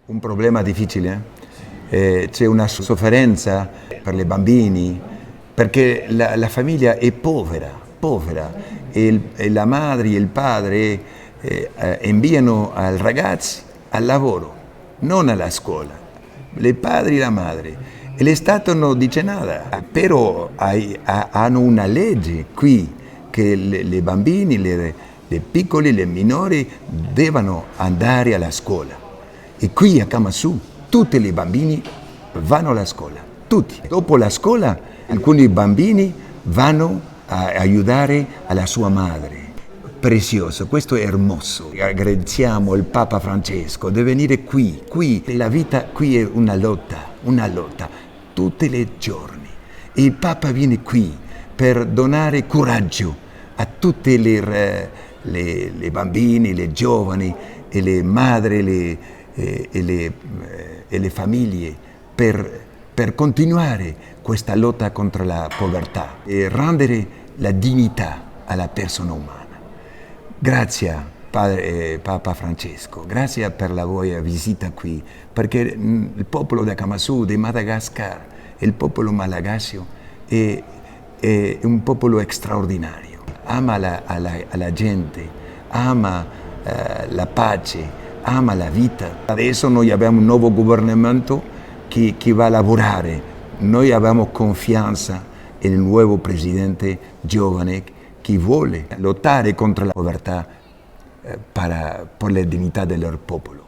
Un problema difficile, c'è una sofferenza per i bambini perché la famiglia è povera e la madre e il padre inviano al ragazzo al lavoro, non alla scuola, i padri e la madre. E lo Stato non dice nada, però hanno una legge qui che i bambini, i piccoli, i minori devono andare alla scuola. E qui a Kamasu tutti i bambini vanno alla scuola, tutti. Dopo la scuola alcuni bambini vanno a aiutare alla sua madre. Prezioso, questo è hermoso. Agradeciamo al Papa Francesco di venire qui. La vita qui è una lotta, tutti i giorni. E il Papa viene qui per donare coraggio a tutti i bambini, i giovani e le madri e le famiglie per continuare questa lotta contro la povertà e rendere la dignità alla persona umana. Grazie Papa Francesco, grazie per la vostra visita qui, perché il popolo di Kamasu, di Madagascar, il popolo malagasio è un popolo straordinario, ama la gente, ama la pace, ama la vita. Adesso noi abbiamo un nuovo governamento che va a lavorare, noi abbiamo confianza nel nuovo presidente giovane che vuole lottare contro la povertà per la dignità del loro popolo.